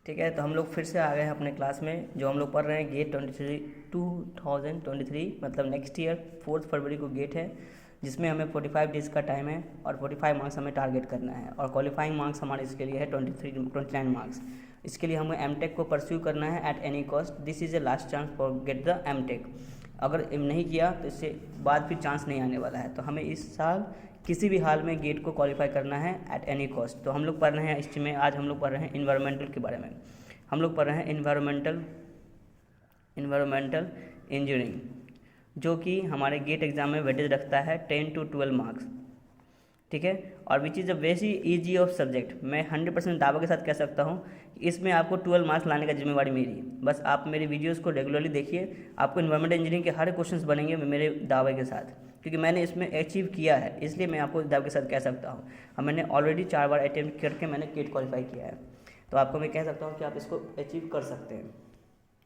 ठीक है, तो हम लोग फिर से आ गए हैं अपने क्लास में। जो हम लोग पढ़ रहे हैं गेट 2023 मतलब नेक्स्ट ईयर 4 फरवरी को गेट है, जिसमें हमें 45 डेज़ का टाइम है और 45 मार्क्स हमें टारगेट करना है। और क्वालिफाइंग मार्क्स हमारे इसके लिए है 29 मार्क्स। इसके लिए हमें एमटेक को परस्यू करना है at any cost. This is a last chance for GATE the MTech. अगर नहीं किया तो इससे बाद फिर चांस नहीं आने वाला है। तो हमें इस साल किसी भी हाल में गेट को क्वालिफाई करना है एट एनी कॉस्ट। तो हम लोग पढ़ रहे हैं इसमें, आज हम लोग पढ़ रहे हैं इन्वायरमेंटल के बारे में। हम लोग पढ़ रहे हैं इन्वायरमेंटल इंजीनियरिंग, जो कि हमारे गेट एग्ज़ाम में वेटेज रखता है 10 to 12 मार्क्स। ठीक है, और which is a very easy of subject. मैं 100% दावा के साथ कह सकता हूँ कि इसमें आपको 12 मार्क्स लाने का जिम्मेवारी मेरी। बस आप मेरे वीडियोस को रेगुलरली देखिए, आपको इन्वायरमेंटल इंजीनियरिंग के हर क्वेश्चंस बनेंगे मेरे दावे के साथ, क्योंकि मैंने इसमें अचीव किया है, इसलिए मैं आपको दावे के साथ कह सकता हूँ। और मैंने ऑलरेडी 4 बार अटैम्प्ट करके मैंने गेट क्वालिफाई किया है, तो आपको मैं कह सकता हूँ कि आप इसको अचीव कर सकते हैं।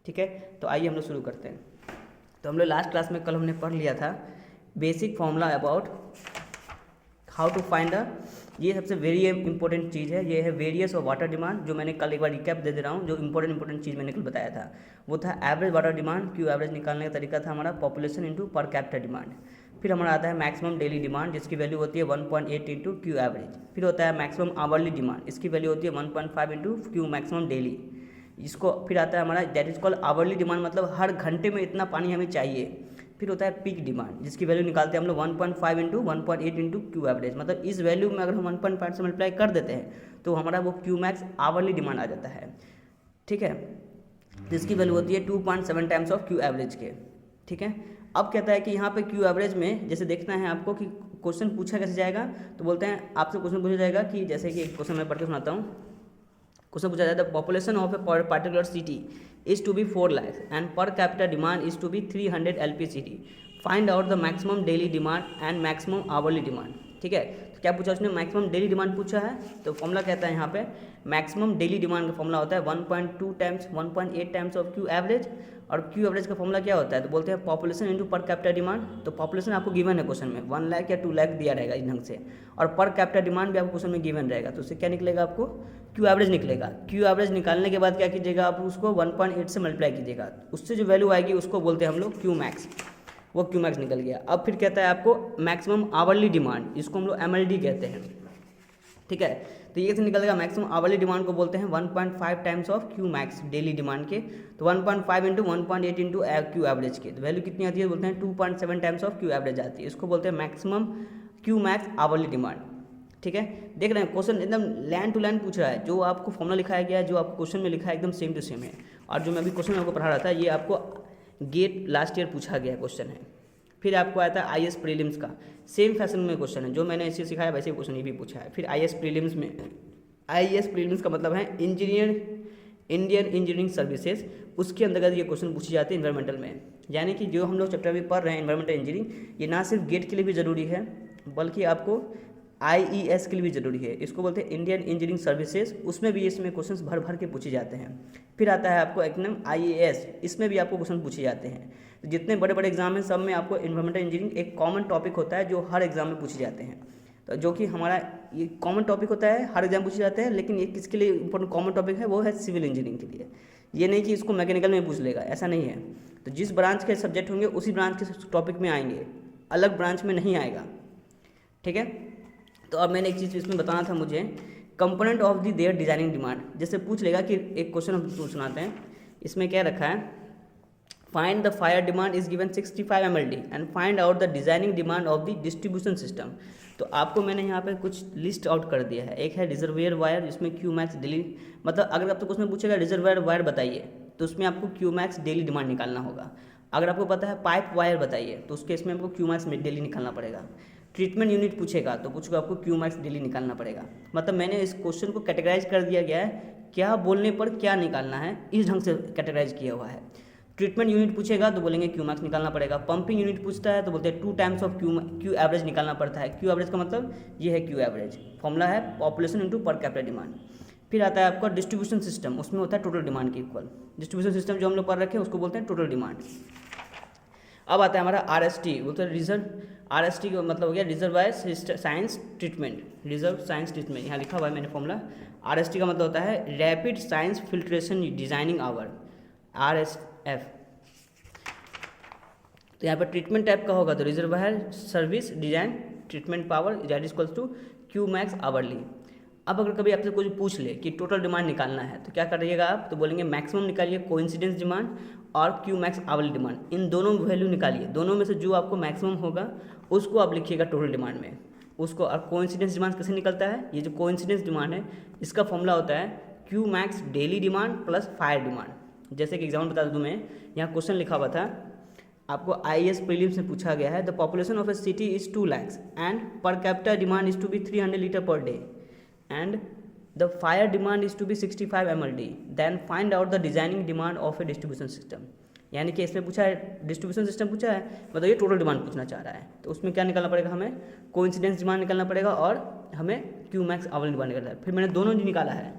ठीक है, तो आइए हम लोग शुरू करते हैं। तो हम लोग लास्ट क्लास में कल हमने पढ़ लिया था basic formula about how to find ये सबसे वेरी इंपॉर्टेंट चीज़ है, ये है वेरियस ऑफ वाटर डिमांड। जो मैंने कल एक बार रिकैप दे रहा हूँ, जो इंपॉर्टेंट चीज़ मैंने कल बताया था वो था average water demand. Q average निकालने का तरीका था हमारा पॉपुलेशन इंटू पर कैपिटा डिमांड। फिर हमारा आता है मैक्सिमम डेली डिमांड, जिसकी वैल्यू होती है 1.8 इंटू क्यू एवरेज। फिर होता है मैक्सिमम आवरली डिमांड, इसकी वैल्यू होती है 1.5 इंटू क्यू मैक्सिमम डेली। इसको फिर आता है हमारा that is called hourly demand, मतलब हर घंटे में इतना पानी हमें चाहिए। फिर होता है पीक डिमांड, जिसकी वैल्यू निकालते हैं हम लोग 1.5 इंटू 1.8 इंटू क्यू एवरेज। मतलब इस वैल्यू में अगर हम 1.5 से मल्टीप्लाई कर देते हैं तो हमारा वो क्यू मैक्स आवरली डिमांड आ जाता है। ठीक है, जिसकी वैल्यू होती है 2.7 टाइम्स ऑफ क्यू एवरेज के। ठीक है, अब कहता है कि यहाँ पे क्यू एवरेज में जैसे देखना है आपको कि क्वेश्चन पूछा कैसे जाएगा। तो बोलते हैं आपसे क्वेश्चन पूछा जाएगा कि जैसे कि एक क्वेश्चन मैं पढ़ के सुनाता हूँ। क्वेश्चन पूछा जाता है the population of a particular city is to be 4 lakhs and per capita demand is to be 300 LPCD. Find out the maximum daily demand and maximum hourly demand. ठीक है, तो क्या पूछा उसने? मैक्सिमम डेली डिमांड पूछा है। तो formula कहता है यहाँ पे मैक्सिमम डेली डिमांड का फॉर्मूला होता है 1.2 times 1.8 times of Q average. और क्यू एवरेज का फॉर्मूला क्या होता है? तो बोलते हैं पॉपुलेशन इंटू पर कैपिटा डिमांड। तो पॉपुलेशन आपको गिवन है क्वेश्चन में 1 लाख या 2 लाख दिया रहेगा इस ढंग से, और पर कैपिटा डिमांड भी आपको क्वेश्चन में गिवन रहेगा। तो उससे क्या निकलेगा? आपको क्यू एवरेज निकलेगा। क्यू एवरेज निकालने के बाद क्या कीजिएगा? आप उसको 1.8 से मल्टीप्लाई कीजिएगा, उससे जो वैल्यू आएगी उसको बोलते हैं हम लोग क्यू मैक्स। वो क्यू मैक्स निकल गया। अब फिर कहता है आपको मैक्सिमम आवरली डिमांड, इसको हम लोग MLD कहते हैं। ठीक है, तो ये कैसे निकलेगा? मैक्सिमम आवरली डिमांड को बोलते हैं 1.5 times of Q max daily demand के। तो 1.5 इंटू 1.8 इंटू क्यू एवरेज के, तो वैल्यू कितनी आती है? बोलते हैं 2.7 टाइम्स ऑफ क्यू एवरेज आती है। इसको बोलते हैं maximum Q max hourly demand. ठीक है, देख रहे हैं क्वेश्चन एकदम लाइन टू लाइन पूछ रहा है। जो आपको फॉर्मूला लिखाया गया है, जो आपको क्वेश्चन में लिखा है, एकदम सेम टू सेम है। और जो मैं अभी क्वेश्चन आपको पढ़ा रहा था, ये आपको गेट लास्ट ईयर पूछा गया क्वेश्चन है। फिर आपको आता है IAS प्रीलिम्स का, सेम फैशन में क्वेश्चन है। जो मैंने ऐसे सिखाया वैसे क्वेश्चन ये भी पूछा है। फिर IAS प्रीलिम्स में, IAS प्रीलिम्स का मतलब है इंडियन इंजीनियरिंग सर्विसेज, उसके अंतर्गत ये क्वेश्चन पूछे जाते हैं इन्वायरमेंटल में। यानी कि जो हम लोग चैप्टर में पढ़ रहे हैं इन्वायरमेंटल इंजीनियरिंग, ये ना सिर्फ गेट के लिए भी ज़रूरी है बल्कि आपको IES के लिए भी ज़रूरी है। इसको बोलते हैं इंडियन इंजीनियरिंग सर्विसेज, उसमें भी इसमें क्वेश्चंस भर भर के पूछे जाते हैं। फिर आता है आपको एकदम IAS, इसमें भी आपको क्वेश्चन पूछे जाते हैं। तो जितने बड़े बड़े एग्जाम हैं सब में आपको इन्वायरमेंटल इंजीनियरिंग एक कॉमन टॉपिक होता है जो हर एग्जाम में पूछे जाते हैं। तो जो कि हमारा ये कॉमन टॉपिक होता है, हर एग्जाम पूछे जाते हैं। लेकिन ये किसके लिए इंपॉर्टेंट कॉमन टॉपिक है? वो है सिविल इंजीनियरिंग के लिए। ये नहीं कि इसको मैकेनिकल में पूछ लेगा, ऐसा नहीं है। तो जिस ब्रांच के सब्जेक्ट होंगे उसी ब्रांच के टॉपिक में आएंगे, अलग ब्रांच में नहीं आएगा। ठीक है, तो अब मैंने एक चीज़ इसमें बताना था मुझे, component of the there designing demand. जैसे पूछ लेगा कि एक क्वेश्चन हम सुनाते हैं, इसमें क्या रखा है? Find the fire demand is given 65 MLD and find out the designing demand of the distribution system. तो आपको मैंने यहाँ पे कुछ लिस्ट आउट कर दिया है। एक है रिजर्वेयर वायर, जिसमें क्यू मैक्स डेली, मतलब अगर आप तो कुछ में पूछेगा रिजर्वेयर वायर बताइए, तो उसमें आपको क्यू मैक्स डेली डिमांड निकालना होगा। अगर आपको पता है पाइप वायर बताइए, तो उसके इसमें आपको क्यू मैक्स डेली निकालना पड़ेगा। ट्रीटमेंट यूनिट पूछेगा तो कुछ को आपको क्यू मैक्स डेली निकालना पड़ेगा। मतलब मैंने इस क्वेश्चन को कैटेगराइज कर दिया गया है, क्या बोलने पर क्या निकालना है, इस ढंग से कैटेगराइज किया हुआ है। ट्रीटमेंट यूनिट पूछेगा तो बोलेंगे क्यू मैक्स निकालना पड़ेगा। पंपिंग यूनिट पूछता है तो बोलते हैं 2 टाइम्स ऑफ क्यू एवरेज निकालना पड़ता है। क्यू एवरेज का मतलब ये है क्यू एवरेज, फॉर्मूला है पॉपुलेशन इंटू पर कैपिटा डिमांड। फिर आता है आपका डिस्ट्रीब्यूशन सिस्टम, उसमें होता है टोटल डिमांड के इक्वल। डिस्ट्रीब्यूशन सिस्टम जो हम लोग पढ़ रखे हैं उसको बोलते हैं टोटल डिमांड। अब आता है हमारा RST, बोलते हैं रिजर्व। RST का मतलब हो गया reservoir science treatment, reserve science treatment, यहाँ लिखा हुआ है मैंने फॉर्मूला। RST का मतलब होता है rapid science filtration designing hour, RSF। तो यहाँ पर ट्रीटमेंट टाइप का होगा तो reservoir service design treatment power that is equals to Q max hourly. अब अगर कभी आपसे कुछ पूछ ले कि टोटल डिमांड निकालना है तो क्या करिएगा आप, तो बोलेंगे मैक्सिमम निकालिए कोइंसिडेंस डिमांड और क्यू मैक्स आवरली डिमांड, इन दोनों वैल्यू निकालिए, दोनों में से जो आपको मैक्सिमम होगा उसको आप लिखिएगा टोटल डिमांड में उसको। और कोइंसिडेंस डिमांड कैसे निकलता है, ये जो कोइंसिडेंस डिमांड है इसका फॉर्मूला होता है Q max daily demand plus fire demand. जैसे कि एग्जाम्पल बता दूँ मैं, यहाँ क्वेश्चन लिखा हुआ था आपको IAS प्रीलिम्स में पूछा गया है, the population of a city is 2 lakhs and per capita demand is to be 300 litre per day and the fire demand is to be 65 MLD, then find out the designing demand of a distribution system. यानी कि इसमें पूछा है distribution system पूछा है, मतलब ये total demand पूछना चाह रहा है, तो उसमें क्या निकालना पड़ेगा, हमें कोइंसिडेंस डिमांड निकालना पड़ेगा और हमें क्यू मैक्स आवरली डिमांड निकालना है। फिर मैंने दोनों जी निकाला है,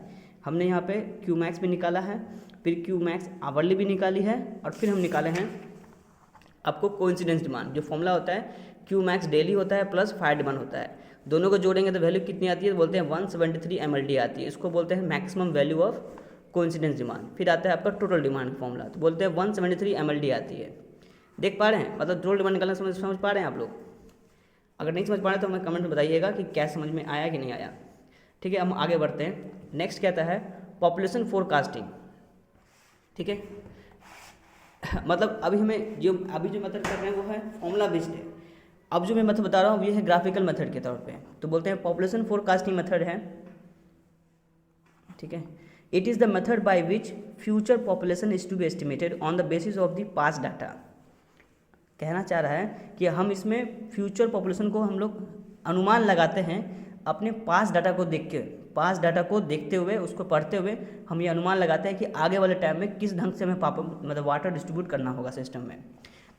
हमने यहाँ पे क्यू मैक्स भी निकाला है, फिर क्यू मैक्स आवरली भी निकाली है, और फिर हम निकाले हैं आपको कोइंसिडेंस डिमांड। जो फॉर्मूला होता है क्यू मैक्स डेली होता है प्लस फायर डिमांड होता है, दोनों को जोड़ेंगे तो वैल्यू कितनी आती है, तो बोलते हैं 173 MLD आती है, इसको बोलते हैं maximum value of coincidence demand. फिर आता है आपका टोटल डिमांड फॉर्मूला, तो बोलते हैं 173 MLD आती है। देख पा रहे हैं, मतलब टोटल डिमांड निकालना समझ पा रहे हैं आप लोग? अगर नहीं समझ पा रहे तो हमें कमेंट में बताइएगा कि क्या समझ में आया कि नहीं आया। ठीक है, हम आगे बढ़ते हैं। नेक्स्ट क्या आता है पॉपुलेशन फोरकास्टिंग। ठीक है, मतलब अभी जो मेथड कर रहे हैं वो है फॉर्मूला बेस्ड है। अब जो मैं मेथड बता रहा हूँ ये है ग्राफिकल मेथड के तौर पे, तो बोलते हैं पॉपुलेशन फोरकास्टिंग मेथड है। ठीक है, it is the method by which future population is to be estimated on the basis of the past data. कहना चाह रहा है कि हम इसमें फ्यूचर पॉपुलेशन को हम लोग अनुमान लगाते हैं अपने पास्ट डाटा को देख के, पास्ट डाटा को देखते हुए उसको पढ़ते हुए हम ये अनुमान लगाते हैं कि आगे वाले टाइम में किस ढंग से हमें मतलब वाटर डिस्ट्रीब्यूट करना होगा सिस्टम में।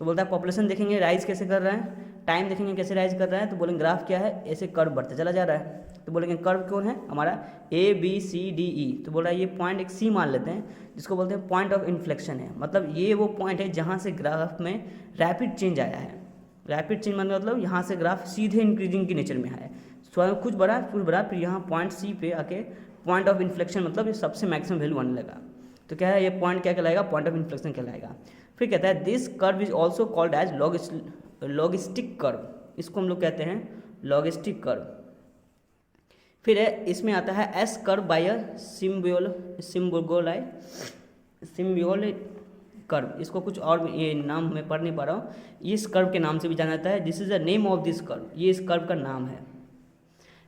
तो बोलता है पॉपुलेशन देखेंगे राइज कैसे कर रहा है, टाइम देखेंगे कैसे राइज कर रहा है, तो बोलेंगे ग्राफ क्या है, ऐसे कर्व बढ़ते चला जा रहा है। तो बोलेंगे कर्व कौन है हमारा ABCDE, तो बोल रहा है ये पॉइंट एक C मान लेते हैं जिसको बोलते हैं पॉइंट ऑफ इन्फ्लेक्शन है, मतलब ये वो पॉइंट है जहाँ से ग्राफ में रैपिड चेंज आया है। रैपिड चेंज मतलब यहाँ से ग्राफ सीधे इंक्रीजिंग की नेचर में है, स्वयं कुछ बढ़ा फिर यहाँ पॉइंट C पे आके पॉइंट ऑफ इन्फ्लेक्शन मतलब ये सबसे मैक्सिमम वैल्यू आने लगा, तो क्या है ये पॉइंट क्या कहलाएगा, पॉइंट ऑफ इन्फ्लेक्शन कहलाएगा। फिर कहता है this curve is also called as logistic curve, इसको हम लोग कहते हैं लॉगिस्टिक कर्व। फिर है इसमें आता है एस कर्व बाय अ सिम्बोल कर्व, इसको कुछ और ये नाम मैं पढ़ नहीं पा रहा हूँ, इस कर्व के नाम से भी जाना जाता है, this is the name of this curve, ये इस कर्व का नाम है।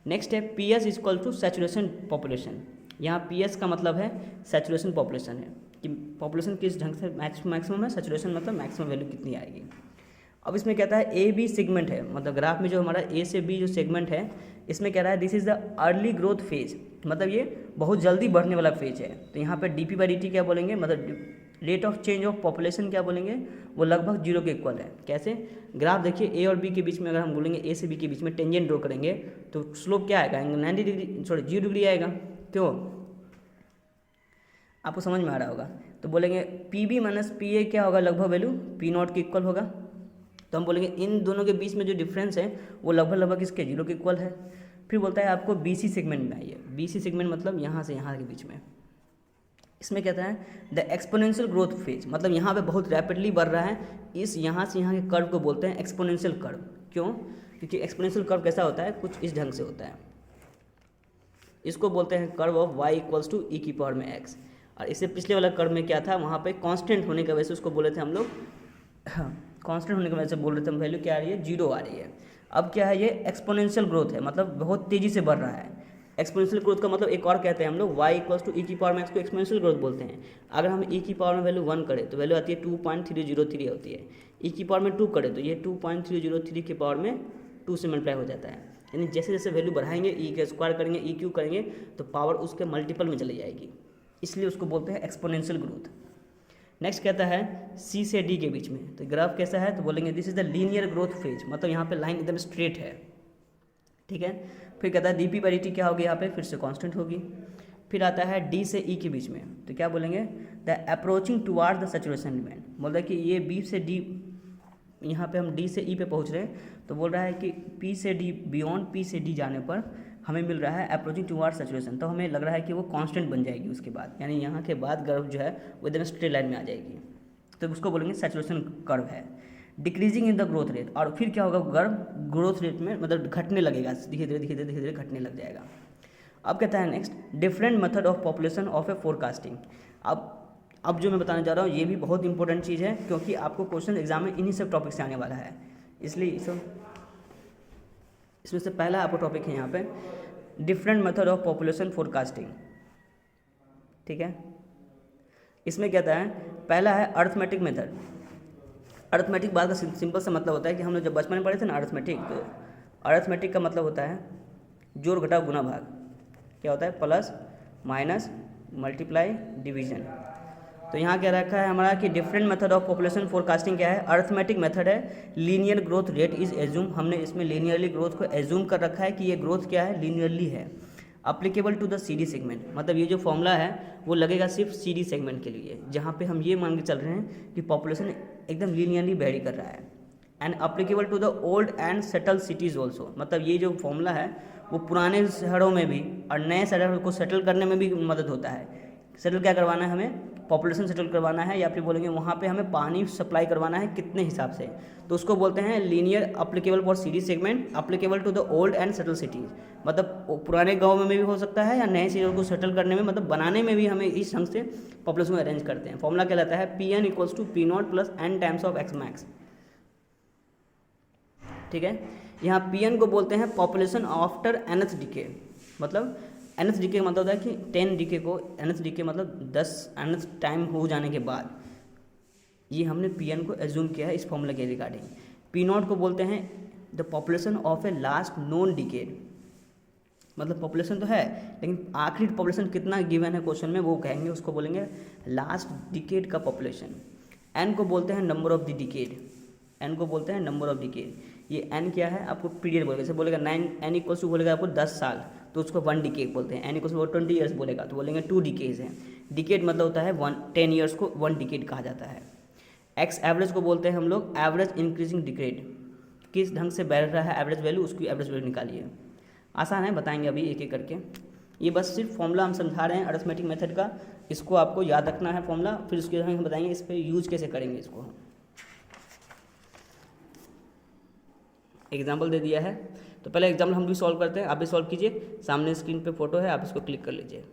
नेक्स्ट है PS is equal to saturation population, यहाँ PS का मतलब है सैचुरेशन पॉपुलेशन है कि पॉपुलेशन किस ढंग से मैक्सिमम है, सैचुरेशन मतलब मैक्सिमम वैल्यू कितनी आएगी। अब इसमें कहता है AB सेगमेंट है, मतलब ग्राफ में जो हमारा A से B जो सेगमेंट है इसमें कह रहा है this is the early growth phase, मतलब ये बहुत जल्दी बढ़ने वाला फेज है। तो यहाँ पे dp/dt क्या बोलेंगे, मतलब rate of change of population क्या बोलेंगे, वो लगभग 0 के इक्वल है। कैसे, ग्राफ देखिए A और B के बीच में अगर हम बोलेंगे A से B के बीच में टेंजेंट ड्रॉ करेंगे तो स्लोप क्या आएगा, 90 डिग्री 0 डिग्री आएगा। क्यों, आपको समझ में आ रहा होगा। तो बोलेंगे PB माइनस PA क्या होगा, लगभग वैल्यू P0 के इक्वल होगा। तो हम बोलेंगे इन दोनों के बीच में जो डिफरेंस है वो लगभग इसके 0 के इक्वल है। फिर बोलता है आपको BC सेगमेंट में आइए, BC सेगमेंट मतलब यहाँ से यहाँ के बीच में, इसमें कहता है द एक्सपोनेंशियल ग्रोथ फेज, मतलब यहाँ पे बहुत रैपिडली बढ़ रहा है, इस यहाँ से यहाँ के कर्व को बोलते हैं एक्सपोनेंशियल कर्व। क्यों, क्योंकि एक्सपोनेंशियल कर्व कैसा होता है, कुछ इस ढंग से होता है, इसको बोलते हैं curve of y equals to e⁻x। और इससे पिछले वाला कर्व में क्या था, वहाँ पे कांस्टेंट होने की वजह से उसको बोले थे हम लोग, कांस्टेंट होने की वजह से बोल रहे थे हम वैल्यू क्या आ रही है, 0 आ रही है। अब क्या है, ये एक्सपोनेंशियल ग्रोथ है, मतलब बहुत तेज़ी से बढ़ रहा है। एक्सपोनेंशियल ग्रोथ का मतलब एक और कहते हैं हम लोग y इक्वल्स टू e⁻x को एक्सपोनेंशियल ग्रोथ बोलते हैं। अगर हम e की पावर में वैल्यू 1 करें तो वैल्यू आती है 2.303 होती है, e की पावर में 2 करें तो ये 2.303 की पावर में 2 से मल्टीप्लाई हो जाता है। यानी जैसे जैसे वैल्यू बढ़ाएंगे e का स्क्वायर करेंगे e क्यू करेंगे तो पावर उसके मल्टीपल में चली जाएगी, इसलिए उसको बोलते हैं एक्सपोनेंशियल ग्रोथ। नेक्स्ट कहता है C से D के बीच में, तो ग्राफ कैसा है, तो बोलेंगे this is the linear growth phase, मतलब यहाँ पे लाइन एकदम स्ट्रेट है। ठीक है, फिर कहता है dp/dt क्या होगी, यहाँ पे फिर से कांस्टेंट होगी। फिर आता है D से E के बीच में, तो क्या बोलेंगे the approaching toward the saturation demand, मतलब कि ये B से D यहाँ पे हम डी से ई पे पहुँच रहे हैं, तो बोल रहा है कि पी से डी, बियॉन्ड पी से डी जाने पर हमें मिल रहा है अप्रोचिंग टुवार्ड सैचुरेशन, तो हमें लग रहा है कि वो कांस्टेंट बन जाएगी उसके बाद, यानी यहाँ के बाद कर्व जो है वो एकदम स्ट्रेट लाइन में आ जाएगी, तो उसको बोलेंगे सैचुरेशन कर्व है। Decreasing in the growth rate, और फिर क्या होगा, कर्व ग्रोथ रेट में मतलब घटने लगेगा, धीरे धीरे घटने लग जाएगा। अब कहता है next, different method of population of A forecasting. अब जो मैं बताने जा रहा हूँ ये भी बहुत इंपॉर्टेंट चीज़ है, क्योंकि आपको क्वेश्चन एग्जाम में इन्हीं सब टॉपिक से आने वाला है, इसलिए इसमें से पहला आपका टॉपिक है यहाँ पे different method of population forecasting. ठीक है, इसमें क्या है, पहला है अर्थमेटिक मेथड। अर्थमेटिक बात का सिंपल सा मतलब होता है कि हम लोग जब बचपन में पढ़े थे ना अर्थमेटिक, तो अर्थमेटिक का मतलब होता है जोड़ घटाव गुना भाग, क्या होता है, प्लस माइनस मल्टीप्लाई डिवीजन। तो यहाँ क्या रखा है हमारा कि different method of population forecasting क्या है, अर्थमेटिक मेथड है, linear growth rate is assume, हमने इसमें लीनियरली ग्रोथ को एज्यूम कर रखा है कि ये ग्रोथ क्या है, लीनियरली है। Applicable to the CD segment, मतलब ये जो फॉर्मूला है वो लगेगा सिर्फ सीडी सेगमेंट के लिए, जहाँ पे हम ये मान के चल रहे हैं कि पॉपुलेशन एकदम लीनियरली वेरी कर रहा है। And applicable to the old and settle cities also, मतलब ये जो फॉर्मूला है वो पुराने शहरों में भी और नए शहरों को सेटल करने में भी मदद होता है। सेटल क्या करवाना है हमें, पॉपुलेशन सेटल करवाना है, या फिर बोलेंगे वहाँ पे हमें पानी सप्लाई करवाना है कितने हिसाब से, तो उसको बोलते हैं linear applicable for city segment, applicable to the old and settle cities, मतलब पुराने गाँव में भी हो सकता है या नए शहरों को सेटल करने में, मतलब बनाने में भी हमें इस ढंग से पॉपुलेशन को अरेंज करते हैं। फॉर्मूला क्या रहता है, P N equals to P naught plus N times of X max. ठीक है, यहाँ पी एन को बोलते हैं पॉपुलेशन आफ्टर nth डिके, मतलब nth डिके का मतलब होता है कि 10 डिके को, nth डिके मतलब 10 nth टाइम हो जाने के बाद, ये हमने पी एन को एज्यूम किया है इस फॉर्मूला के रिगार्डिंग। पी नॉट को बोलते हैं the population of A last known decade, मतलब पॉपुलेशन तो है लेकिन आखिरी पॉपुलेशन कितना गिवन है क्वेश्चन में वो कहेंगे, उसको बोलेंगे लास्ट डिकेड का पॉपुलेशन। एन को बोलते हैं number of the decade, N को बोलते हैं नंबर ऑफ डिकेड। ये एन क्या है, आपको पीरियड बोलेगा, जैसे बोलेगा 9 एन इक्वल्स टू बोलेगा आपको 10 साल, तो उसको 1 डिकेड बोलते हैं। एन इक्वल्स टू 20 ईयर्स बोलेगा तो बोलेंगे 2 डिकेज हैं। डिकेड मतलब होता है 10 ईयर्स को 1 डिकेड कहा जाता है। एक्स एवरेज को बोलते हैं हम लोग एवरेज इंक्रीजिंग डिकेड, किस ढंग से बढ़ रहा है एवरेज वैल्यू, उसकी एवरेज वैल्यू निकालिए। आसान है, बताएंगे अभी एक एक करके। ये बस सिर्फ फॉर्मूला हम समझा रहे हैं अरिथमेटिक मेथड का, इसको आपको याद रखना है फॉर्मूला, फिर उसके बाद हम बताएंगे इस पर यूज कैसे करेंगे इसको। एग्जाम्पल दे दिया है, तो पहले एग्जाम्पल हम भी सॉल्व करते हैं, आप भी सॉल्व कीजिए। सामने स्क्रीन पे फोटो है, आप इसको क्लिक कर लीजिए।